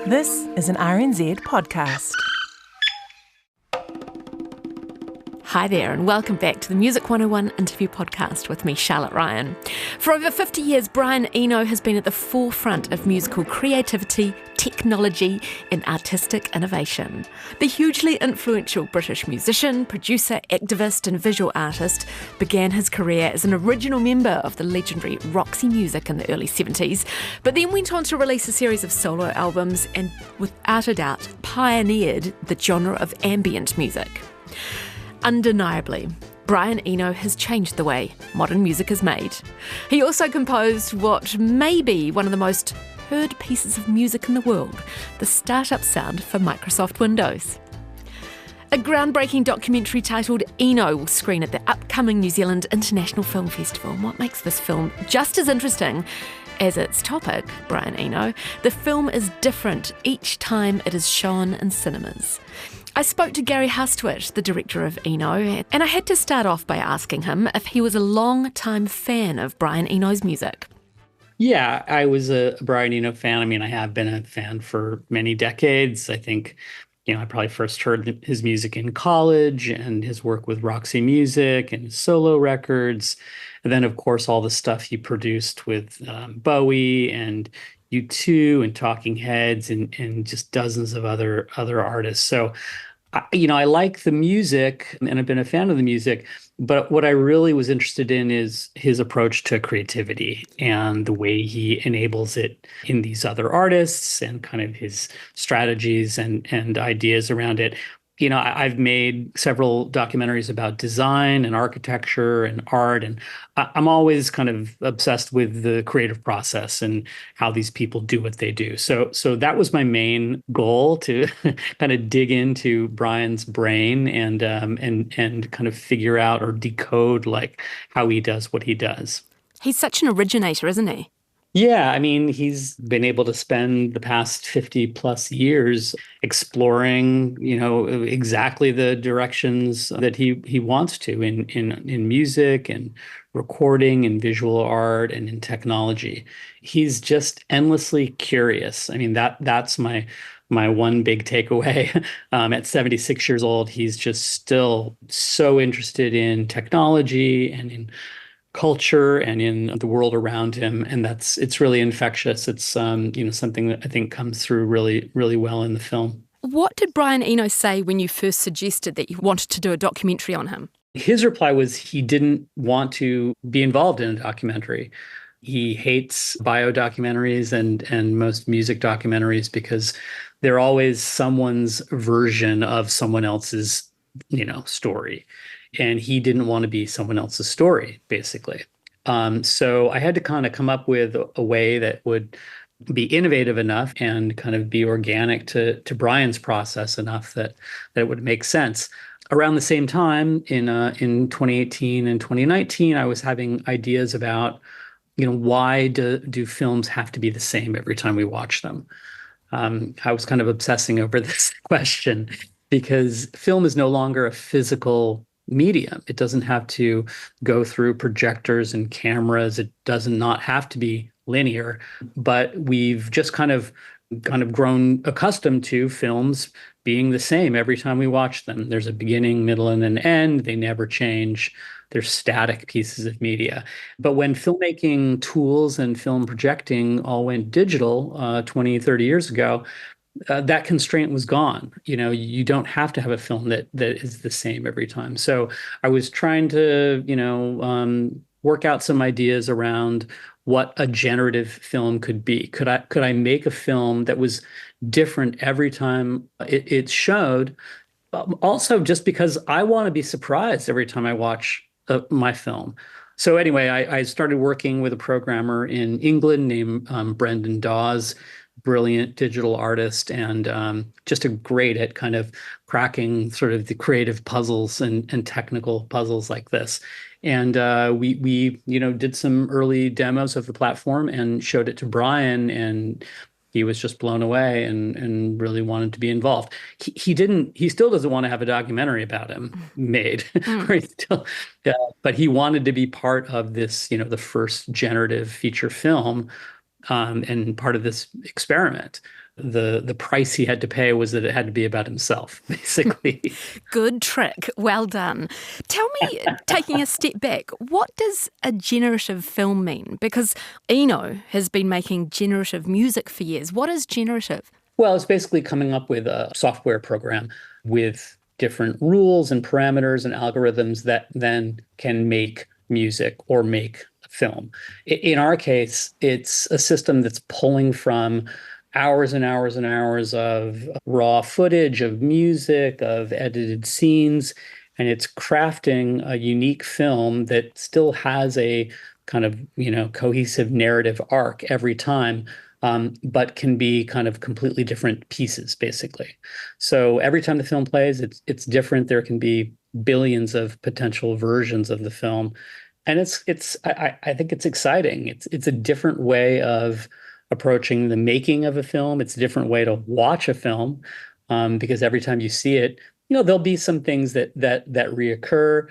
This is an RNZ podcast. Hi there, and welcome back to the Music 101 interview podcast with me, Charlotte Ryan. For over 50 years, Brian Eno has been at the forefront of musical creativity, technology, and artistic innovation. The hugely influential British musician, producer, activist, and visual artist began his career as an original member of the legendary Roxy Music in the early 70s, but then went on to release a series of solo albums and, without a doubt, pioneered the genre of ambient music. Undeniably, Brian Eno has changed the way modern music is made. He also composed what may be one of the most heard pieces of music in the world, the startup sound for Microsoft Windows. A groundbreaking documentary titled Eno will screen at the upcoming New Zealand International Film Festival. And what makes this film just as interesting as its topic, Brian Eno, the film is different each time it is shown in cinemas. I spoke to Gary Hustwit, the director of Eno, and I had to start off by asking him if he was a long-time fan of Brian Eno's music. Yeah, I was a Brian Eno fan. I mean, I have been a fan for many decades. I think, I probably first heard his music in college and his work with Roxy Music and his solo records. And then, of course, all the stuff he produced with Bowie and U2 and Talking Heads and just dozens of other artists. So, I like the music and I've been a fan of the music, but what I really was interested in is his approach to creativity and the way he enables it in these other artists and kind of his strategies and ideas around it. I've made several documentaries about design and architecture and art, and I'm always kind of obsessed with the creative process and how these people do what they do. So that was my main goal, to kind of dig into Brian's brain and kind of figure out or decode like how he does what he does. He's such an originator, isn't he? Yeah, I mean, he's been able to spend the past 50 plus years exploring, exactly the directions that he wants to in music and recording and visual art and in technology. He's just endlessly curious. I mean, that's my one big takeaway. At 76 years old, he's just still so interested in technology and in culture and in the world around him, and it's really infectious. It's something that I think comes through really, really well in the film. What did Brian Eno say when you first suggested that you wanted to do a documentary on him? His reply was he didn't want to be involved in a documentary. He hates bio documentaries and most music documentaries because they're always someone's version of someone else's story. And he didn't want to be someone else's story, basically. So I had to kind of come up with a way that would be innovative enough and kind of be organic to Brian's process enough that it would make sense. Around the same time, in 2018 and 2019, I was having ideas about, why do films have to be the same every time we watch them? I was kind of obsessing over this question because film is no longer a physical medium. It doesn't have to go through projectors and cameras. It does not have to be linear, but we've just kind of grown accustomed to films being the same every time we watch them. There's a beginning, middle, and an end. They never change. They're static pieces of media. But when filmmaking tools and film projecting all went digital 20, 30 years ago, that constraint was gone. You don't have to have a film that is the same every time. So I was trying to, work out some ideas around what a generative film could be. Could I make a film that was different every time it showed? Also, just because I want to be surprised every time I watch my film. So anyway, I started working with a programmer in England named Brendan Dawes, brilliant digital artist and just a great at kind of cracking sort of the creative puzzles and technical puzzles like this. And we did some early demos of the platform and showed it to Brian, and he was just blown away and really wanted to be involved. He still doesn't want to have a documentary about him made, but he wanted to be part of this, the first generative feature film and part of this experiment. The price he had to pay was that it had to be about himself, basically. Good trick. Well done. Tell me, taking a step back, what does a generative film mean? Because Eno has been making generative music for years. What is generative? Well, it's basically coming up with a software program with different rules and parameters and algorithms that then can make music or make a film. In our case, it's a system that's pulling from hours and hours and hours of raw footage, of music, of edited scenes, and it's crafting a unique film that still has a kind of, cohesive narrative arc every time, but can be kind of completely different pieces, basically. So every time the film plays, it's different. There can be billions of potential versions of the film, and I think it's exciting. It's a different way of approaching the making of a film. It's a different way to watch a film, because every time you see it, there'll be some things that reoccur,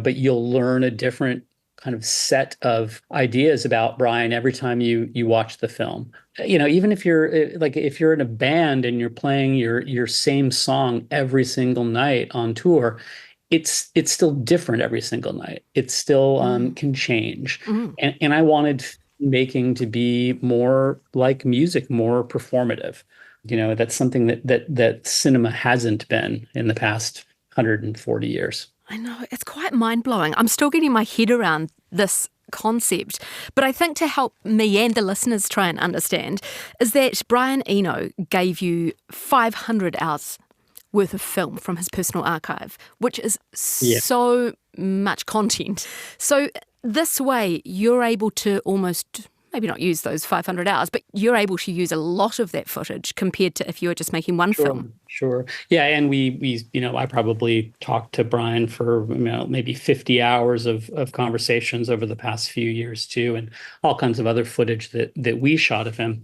but you'll learn a different kind of set of ideas about Brian every time you watch the film. Even if you're in a band and you're playing your same song every single night on tour, it's still different every single night. It still can change. And I wanted making to be more like music, more performative. That's something that cinema hasn't been in the past 140 years. I know, it's quite mind-blowing. I'm still getting my head around this concept, but I think to help me and the listeners try and understand is that Brian Eno gave you 500 hours worth of film from his personal archive, which is so much content. So this way you're able to almost, maybe not use those 500 hours, but you're able to use a lot of that footage compared to if you were just making one film. Sure. Yeah. And we I probably talked to Brian for maybe 50 hours of conversations over the past few years too, and all kinds of other footage that we shot of him.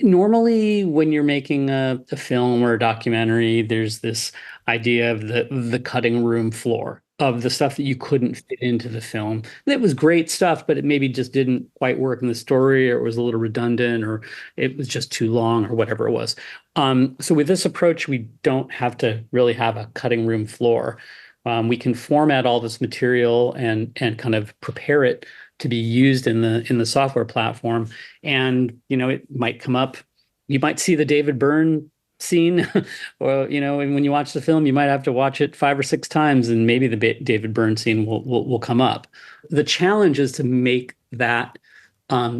Normally, when you're making a film or a documentary, there's this idea of the cutting room floor of the stuff that you couldn't fit into the film. That was great stuff, but it maybe just didn't quite work in the story, or it was a little redundant, or it was just too long, or whatever it was. So with this approach, we don't have to really have a cutting room floor. We can format all this material and kind of prepare it to be used in the software platform. And, it might come up, you might see the David Byrne scene, or, and when you watch the film, you might have to watch it 5 or 6 times, and maybe the David Byrne scene will come up. The challenge is to make that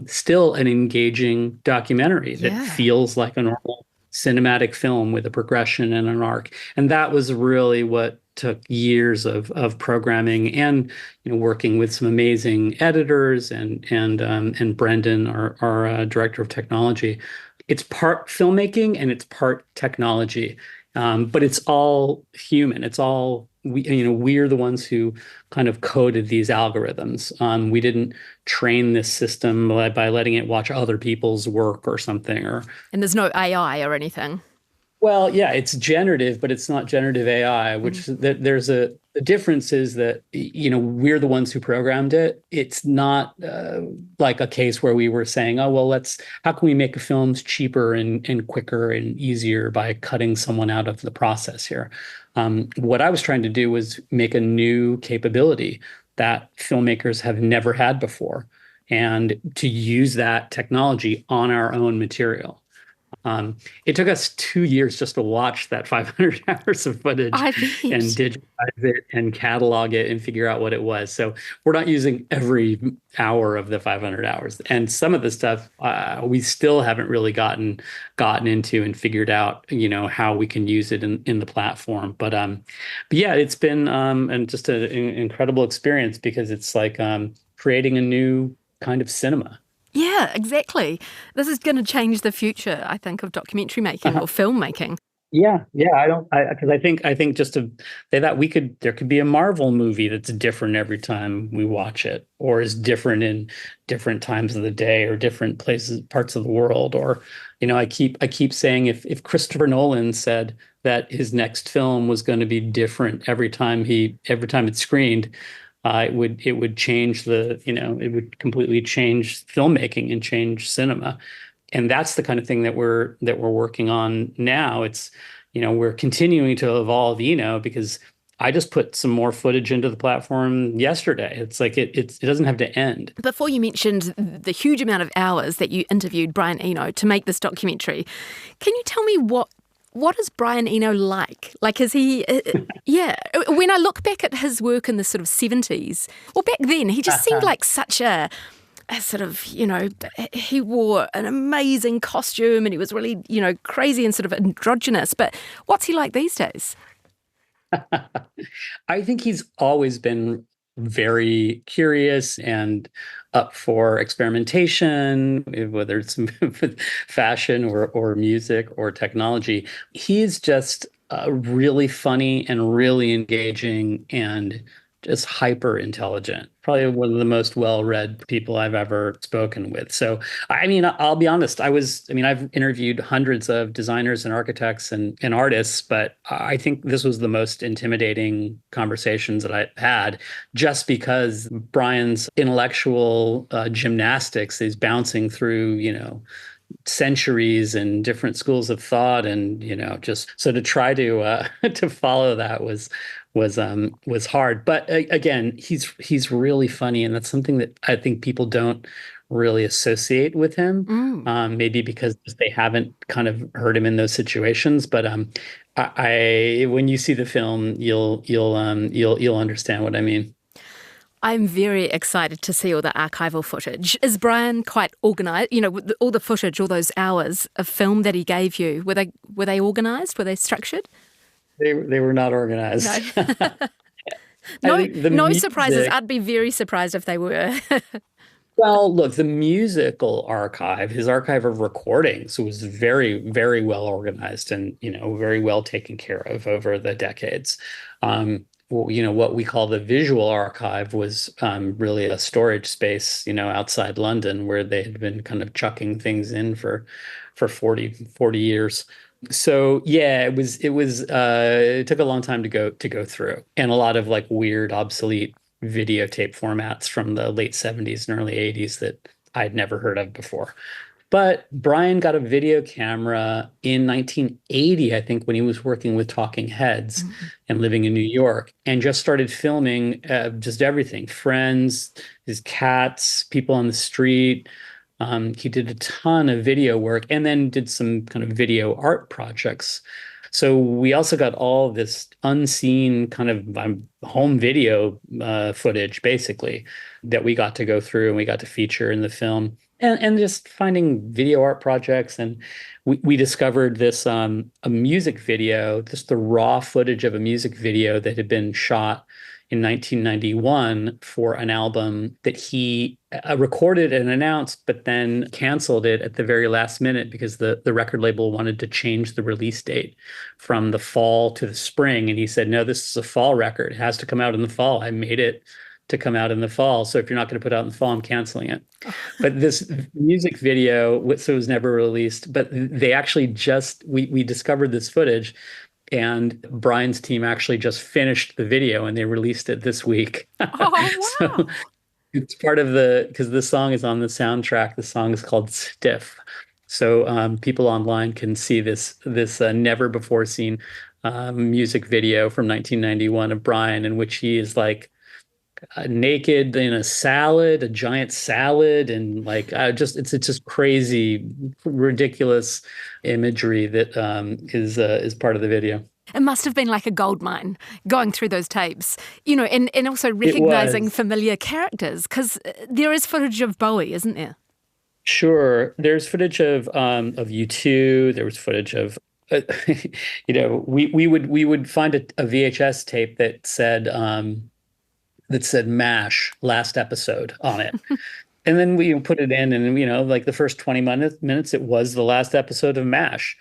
still an engaging documentary that feels like a normal cinematic film with a progression and an arc. And that was really what took years of programming and working with some amazing editors and Brendan, our director of technology. It's part filmmaking and it's part technology, but it's all human. It's all we're the ones who kind of coded these algorithms. We didn't train this system by letting it watch other people's work or something. And there's no AI or anything. Well, yeah, it's generative, but it's not generative AI, which there's the difference is that, we're the ones who programmed it. It's not like a case where we were saying, oh, well, how can we make films cheaper and quicker and easier by cutting someone out of the process here? What I was trying to do was make a new capability that filmmakers have never had before, and to use that technology on our own material. It took us 2 years just to watch that 500 hours of footage and digitize it and catalog it and figure out what it was. So we're not using every hour of the 500 hours. And some of the stuff we still haven't really gotten into and figured out, how we can use it in the platform. But yeah, it's been and just an incredible experience, because it's like creating a new kind of cinema. Yeah, exactly. This is going to change the future, I think, of documentary making or filmmaking. Yeah. Because I think just to say that there could be a Marvel movie that's different every time we watch it, or is different in different times of the day or different parts of the world. Or, I keep saying if Christopher Nolan said that his next film was going to be different every time it's screened, it would change it would completely change filmmaking and change cinema. And that's the kind of thing that we're working on now. We're continuing to evolve Eno because I just put some more footage into the platform yesterday. It's like it doesn't have to end. Before you mentioned the huge amount of hours that you interviewed Brian Eno to make this documentary, can you tell me what is Brian Eno like? Like, is he, yeah, when I look back at his work in the sort of 70s, or back then, he just seemed like such a sort of, he wore an amazing costume and he was really, crazy and sort of androgynous. But what's he like these days? I think he's always been very curious and up for experimentation, whether it's with fashion or music or technology. He's just really funny and really engaging and just hyper intelligent. Probably one of the most well-read people I've ever spoken with. So, I mean, I'll be honest. I've interviewed hundreds of designers and architects and artists, but I think this was the most intimidating conversations that I had, just because Brian's intellectual gymnastics is bouncing through, centuries and different schools of thought, and just so to try to to follow that was hard. But again, he's really funny, and that's something that I think people don't really associate with him. Maybe because they haven't kind of heard him in those situations. But I when you see the film, you'll understand what I mean. I'm very excited to see all the archival footage. Is Brian quite organised? With all the footage, all those hours of film that he gave you, were they organised? Were they structured? They were not organized. No, no surprises. I'd be very surprised if they were. Well, look, the musical archive, his archive of recordings, was very, very well organized and, very well taken care of over the decades. What we call the visual archive was really a storage space, outside London, where they had been kind of chucking things in for 40 years. So yeah, it took a long time to go through, and a lot of like weird, obsolete videotape formats from the late 70s and early 80s that I'd never heard of before. But Brian got a video camera in 1980, I think, when he was working with Talking Heads and living in New York, and just started filming just everything: friends, his cats, people on the street. He did a ton of video work and then did some kind of video art projects. So we also got all this unseen kind of home video footage, basically, that we got to go through and we got to feature in the film. And just finding video art projects. And we discovered this a music video, just the raw footage of a music video that had been shot in 1991 for an album that he recorded and announced, but then canceled it at the very last minute because the record label wanted to change the release date from the fall to the spring. And he said, no, this is a fall record. It has to come out in the fall. I made it to come out in the fall. So if you're not going to put it out in the fall, I'm canceling it. But this music video, so it was never released, but they actually we discovered this footage, and Brian's team actually just finished the video and they released it this week. Oh, wow. So it's part of because the song is on the soundtrack. The song is called Stiff. So people online can see this never before seen music video from 1991 of Brian, in which he is like naked in a giant salad, and like it's just crazy, ridiculous imagery that is part of the video. It must have been like a goldmine going through those tapes, and also recognizing familiar characters, because there is footage of Bowie, isn't there? Sure. There's footage of U2. There was footage of we would find a VHS tape that said MASH last episode on it. And then we put it in, and like the first 20 minutes, it was the last episode of MASH.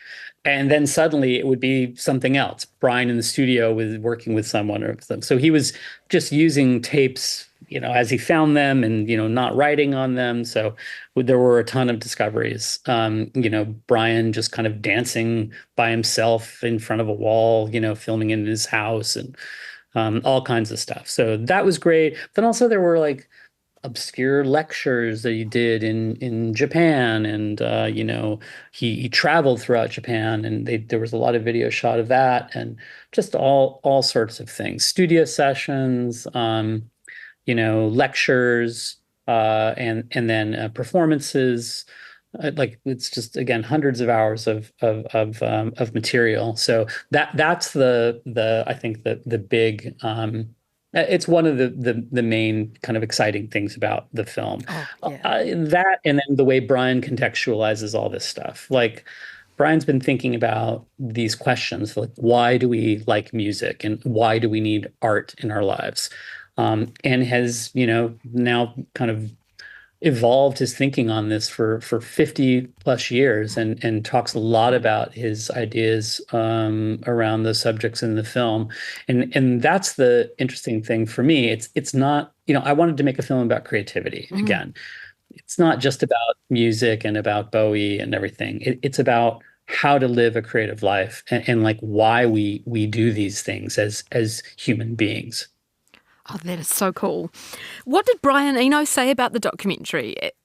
And then suddenly it would be something else. Brian in the studio was working with someone or something. So he was just using tapes, as he found them, and, not writing on them. So there were a ton of discoveries. Brian just kind of dancing by himself in front of a wall, filming in his house, and all kinds of stuff. So that was great. Then also there were like obscure lectures that he did in Japan, and he traveled throughout Japan, and there was a lot of video shot of that, and just all sorts of things, studio sessions, lectures, and then performances. Like it's just again hundreds of hours of material. So that's the I think the big it's one of the main kind of exciting things about the film. Oh, yeah. That and then the way Brian contextualizes all this stuff. Like Brian's been thinking about these questions like why do we like music and why do we need art in our lives? And has, now kind of evolved his thinking on this for 50 plus years, and talks a lot about his ideas around the subjects in the film. And that's the interesting thing for me. It's not, I wanted to make a film about creativity again. It's not just about music and about Bowie and everything. It's about how to live a creative life, and like why we do these things as human beings. Oh, that is so cool. What did Brian Eno say about the documentary, at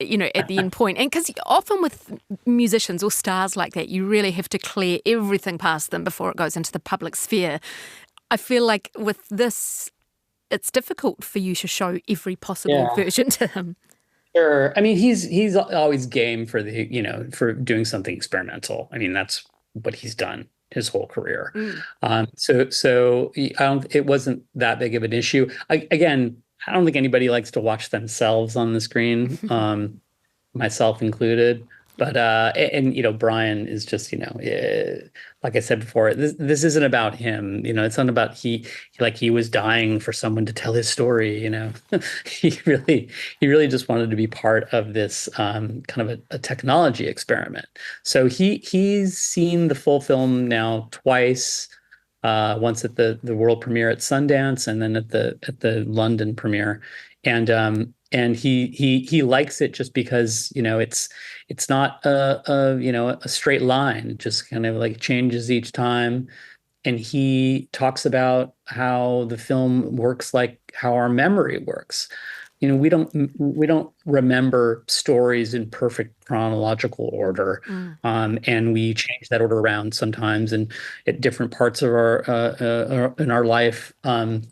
the end point? And because often with musicians or stars like that, you really have to clear everything past them before it goes into the public sphere. I feel like with this, it's difficult for you to show every possible version to him. Sure. I mean, he's always game for for doing something experimental. I mean, that's what he's done his whole career. So it wasn't that big of an issue. Again, I don't think anybody likes to watch themselves on the screen, myself included. But Brian is just, like I said before, this isn't about him. It's not about he was dying for someone to tell his story. He really just wanted to be part of this kind of a technology experiment. So he's seen the full film now twice. Once at the world premiere at Sundance, and then at the London premiere, and he likes it just because it's not a straight line. It just kind of like changes each time. And he talks about how the film works like how our memory works. We don't remember stories in perfect chronological order, and we change that order around sometimes. And at different parts of our in our life,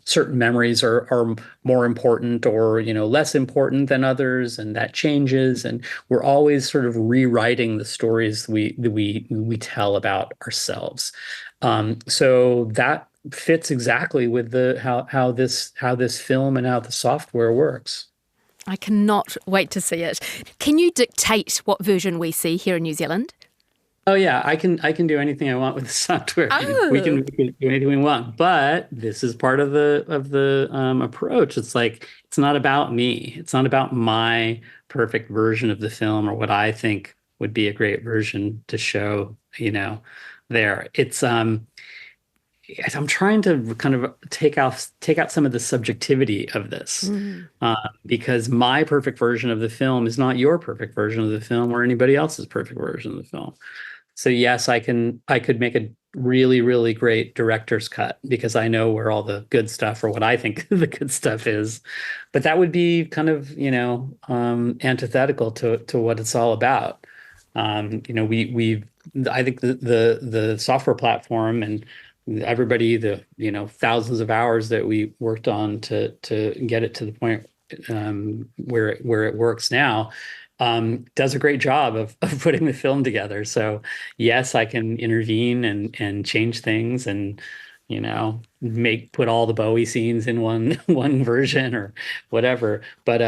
certain memories are more important or less important than others, and that changes. And we're always sort of rewriting the stories we tell about ourselves. So that fits exactly with how this film and how the software works. I cannot wait to see it. Can you dictate what version we see here in New Zealand? Oh yeah, I can do anything I want with the software. Oh. We can do anything we want, but this is part of the approach. It's like it's not about me. It's not about my perfect version of the film or what I think would be a great version to show. There. It's I'm trying to kind of take out some of the subjectivity of this, because my perfect version of the film is not your perfect version of the film or anybody else's perfect version of the film. So yes, I could make a really, really great director's cut because I know where all the good stuff or what I think the good stuff is, but that would be kind of antithetical to what it's all about. I think the software platform and everybody, thousands of hours that we worked on to get it to the point where it works now, does a great job of putting the film together. So yes, I can intervene and change things and put all the Bowie scenes in one version or whatever. But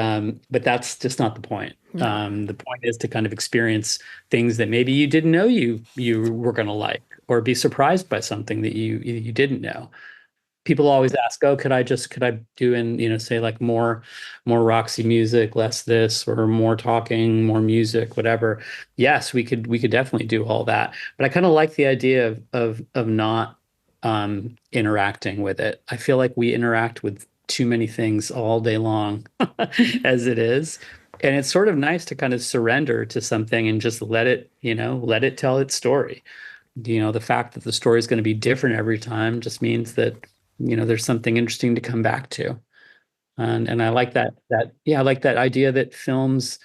that's just not the point. The point is to kind of experience things that maybe you didn't know you were going to like, or be surprised by something that you didn't know. People always ask, "Oh, could I do in say like more Roxy music, less this, or more talking, more music, whatever?" Yes, we could definitely do all that. But I kind of like the idea of not interacting with it. I feel like we interact with too many things all day long as it is. And it's sort of nice to kind of surrender to something and just let it tell its story. The fact that the story is going to be different every time just means that there's something interesting to come back to. And I like I like that idea that films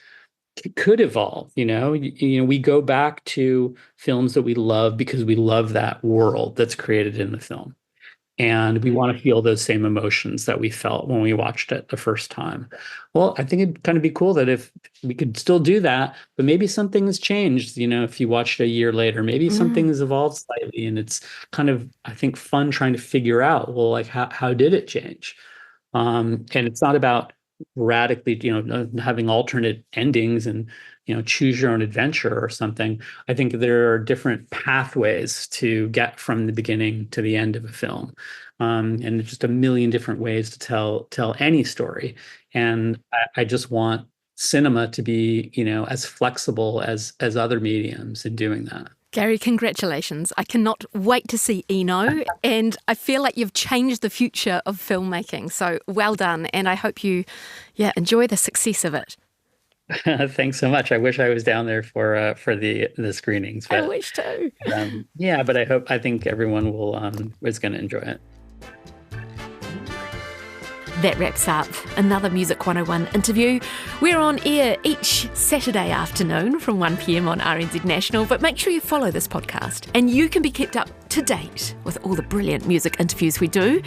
could evolve. We go back to films that we love because we love that world that's created in the film. And we want to feel those same emotions that we felt when we watched it the first time. Well, I think it'd kind of be cool that if we could still do that, but maybe something has changed, if you watched a year later, maybe something has evolved slightly. And it's kind of, I think, fun trying to figure out, well, like how did it change? And it's not about radically, having alternate endings and, choose your own adventure or something. I think there are different pathways to get from the beginning to the end of a film. And just a million different ways to tell any story. And I just want cinema to be, as flexible as other mediums in doing that. Gary, congratulations. I cannot wait to see Eno, and I feel like you've changed the future of filmmaking. So well done, and I hope you enjoy the success of it. Thanks so much. I wish I was down there for the screenings. But, I wish too. But I think everyone is going to enjoy it. That wraps up another Music 101 interview. We're on air each Saturday afternoon from 1 p.m. on RNZ National, but make sure you follow this podcast and you can be kept up to date with all the brilliant music interviews we do.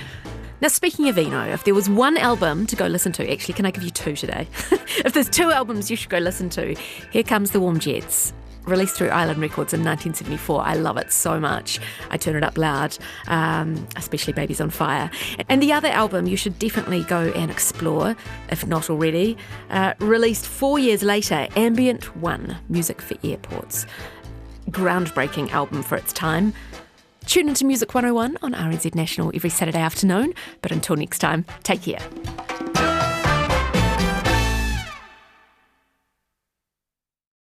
Now, speaking of Eno, if there was one album to go listen to, actually, can I give you two today? If there's two albums you should go listen to, here comes The Warm Jets. Released through Island Records in 1974. I love it so much. I turn it up loud, especially Babies on Fire. And the other album you should definitely go and explore, if not already, released 4 years later, Ambient One, Music for Airports. Groundbreaking album for its time. Tune into Music 101 on RNZ National every Saturday afternoon. But until next time, take care.